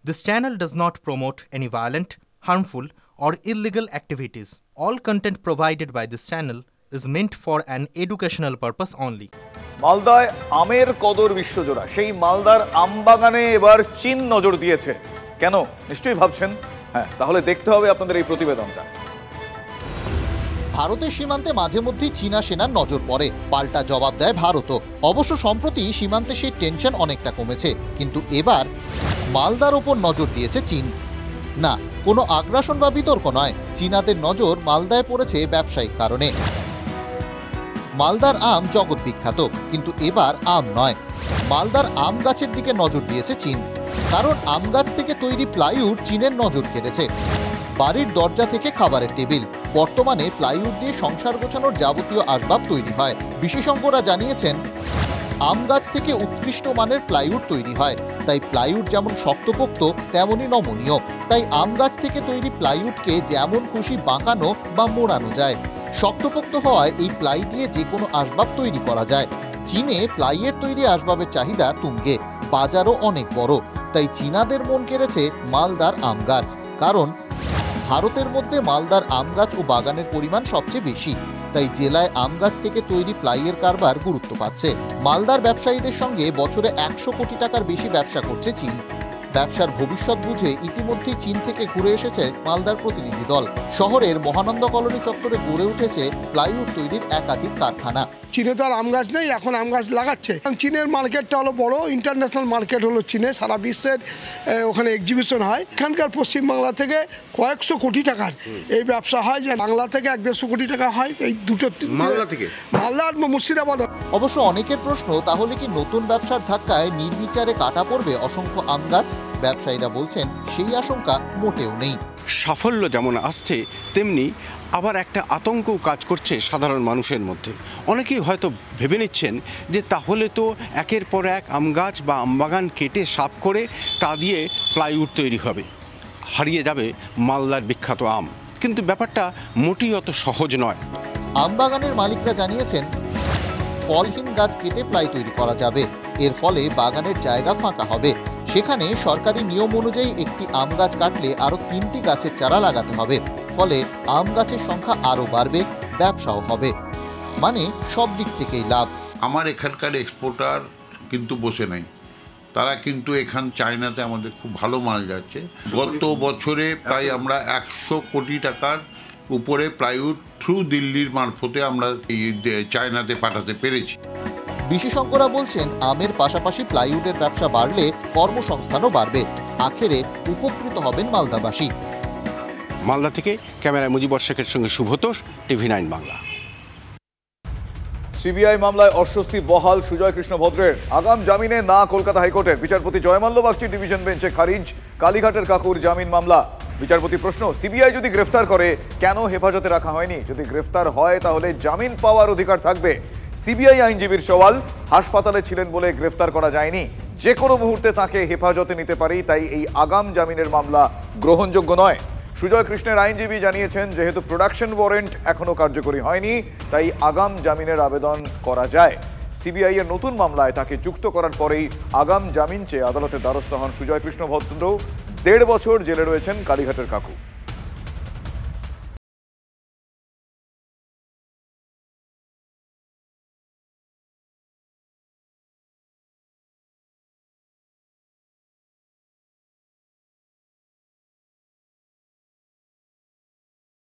This channel does not promote any violent, harmful, or illegal activities. All content provided by this channel is meant for an educational purpose only. মালদায় আমের কদর বিশ্বজোড়া, সেই মালদার আমবাগানে এবার চীন নজর দিয়েছে। কেন নিশ্চয়ই ভাবছেন, হ্যাঁ তাহলে দেখতে হবে আপনাদের এই প্রতিবেদনটা। ভারতের সীমান্তে মাঝে মধ্যেই চীনা সেনার নজর পড়ে, পাল্টা জবাব দেয় ভারতও। অবশ্য সম্প্রতি সীমান্তে সেই টেনশন অনেকটা কমেছে, কিন্তু এবার মালদার ওপর নজর দিয়েছে চীন। না, কোনো আগ্রাসন বা বিতর্ক নয়, চীনাদের নজর মালদায় পড়েছে ব্যবসায়িক কারণে। মালদার আম জগৎ বিখ্যাত, কিন্তু এবার আম নয়, মালদার আম গাছের দিকে নজর দিয়েছে চীন। কারণ আম গাছ থেকে তৈরি প্লাইউড চীনের নজর কেড়েছে। বাড়ির দরজা থেকে খাবারের টেবিল, বর্তমানে প্লাইউড দিয়ে সংসার গোছানোর যাবতীয় আসবাব তৈরি হয়। বিশেষজ্ঞরা জানিয়েছেন, আম গাছ থেকে উৎকৃষ্ট মানের প্লাইউড তৈরি হয়, তাই প্লাইউড যেমন শক্তপোক্ত তেমনই নমনীয়। তাই আম গাছ থেকে তৈরি প্লাইউডকে যেমন খুশি বাঁকানো বা মোড়ানো যায়। শক্তপোক্ত হওয়ায় এই প্লাই দিয়ে যে কোনো আসবাব তৈরি করা যায়। চীনে প্লাইয়ের তৈরি আসবাবের চাহিদা তুঙ্গে, বাজারও অনেক বড়। তাই চীনাদের মন কেড়েছে মালদার আম গাছ। কারণ ভারতের মধ্যে মালদার আম গাছ ও বাগানের পরিমাণ সবচেয়ে বেশি, তাই জেলায় আম গাছ থেকে তৈরি প্লাইয়ের কারবার গুরুত্ব পাচ্ছে। মালদার ব্যবসায়ীদের সঙ্গে বছরে 100 কোটি টাকার বেশি ব্যবসা করছে চীন। ব্যবসার ভবিষ্যৎ বুঝে ইতিমধ্যেই চীন থেকে ঘুরে এসেছে মালদার প্রতিনিধি দল। শহরের মহানন্দ কলোনি চত্বরে গড়ে উঠেছে প্লাইউড তৈরির একাধিক কারখানা। চীনে তো আর আম গাছ নেই, এখন আম গাছ লাগাচ্ছে। চীনের মার্কেটটা হলো বড়, ইন্টারন্যাশনাল মার্কেট হলো চীনে, সারা বিশ্বের ওখানে এক্সিবিশন হয়। এখানকার পশ্চিমবাংলা থেকে কয়েকশো কোটি টাকার এই ব্যবসা হয়, যে বাংলা থেকে 1-150 কোটি টাকা হয় এই দুটো, মালদা থেকে, মালদা আর মুর্শিদাবাদ। অবশ্য অনেকের প্রশ্ন, তাহলে কি নতুন ব্যবসার ধাক্কায় নির্বিচারে কাটা পড়বে অসংখ্য আম গাছ? ব্যবসায়ীরা বলছেন সেই আশঙ্কা মোটেও নেই। সাফল্য যেমন আসছে, তেমনি আবার একটা আতঙ্কও কাজ করছে সাধারণ মানুষের মধ্যে। অনেকেই হয়তো ভেবে নিচ্ছেন যে তাহলে তো একের পর এক আম গাছ বা আমবাগান কেটে সাফ করে তা দিয়ে প্লাইউড তৈরি হবে, হারিয়ে যাবে মালদার বিখ্যাত আম। কিন্তু ব্যাপারটা মোটেই অত সহজ নয়। আমবাগানের মালিকরা জানিয়েছেন, ফলহীন গাছ কেটে প্লাই তৈরি করা যাবে। এর ফলে বাগানের জায়গা ফাঁকা হবে। সেখানে সরকারি নিয়ম অনুযায়ী একটি আম গাছ কাটলে আরও 3টি গাছের চারা লাগাতে হবে। ফলে আম গাছের সংখ্যা আরও বাড়বে, ব্যবসাও হবে। মানে সব দিক থেকেই লাভ। আমার এখানকার এক্সপোর্টার কিন্তু বসে নাই, তারা কিন্তু এখান চায়নাতে আমাদের খুব ভালো মাল যাচ্ছে। গত বছরে প্রায় আমরা 100 কোটি টাকার উপরে প্লাইউড থ্রু দিল্লির মারফতে আমরা চায়নাতে পাঠাতে পেরেছি। বিশেষজ্ঞরা বলছেন, আমের পাশাপাশি প্লাইউডের ব্যবসা বাড়লে কর্মসংস্থানও বাড়বে। আখেরে উপকৃত হবেন মালদাবাসী। মালদা থেকে ক্যামেরায় মুজিবর শেখের সঙ্গে শুভতোষ, TV9 বাংলা। সিবিআই মামলায় অস্বস্তি বহাল সুজয় কৃষ্ণ ভদ্রের। আগাম জামিনে না কলকাতা হাইকোর্টের। বিচারপতি জয়মাল্য বাগচির ডিভিশন বেঞ্চে খারিজ কালীঘাটের কাকুর জামিন মামলা। বিচারপতি প্রশ্ন, সিবিআই যদি গ্রেফতার করে কেন হেফাজতে রাখা হয়নি? যদি গ্রেফতার হয় তাহলে জামিন পাওয়ার অধিকার থাকবে। সিবিআই আইনজীবীর সওয়াল, হাসপাতালে ছিলেন বলে গ্রেফতার করা যায়নি, যে কোনো মুহূর্তে তাকে হেফাজতে নিতে পারি, তাই এই আগাম জামিনের মামলা গ্রহণযোগ্য নয়। সুজয় কৃষ্ণের আইনজীবী জানিয়েছেন, যেহেতু প্রোডাকশন ওয়ারেন্ট এখনো কার্যকরী হয়নি, তাই আগাম জামিনের আবেদন করা যায়। সিবিআই এর নতুন মামলায় তাকে যুক্ত করার পরেই আগাম জামিন চেয়ে আদালতের দ্বারস্থ হন সুজয় কৃষ্ণ ভদ্র। 1.5 বছর জেলে রয়েছেন কালীঘাটের কাকু।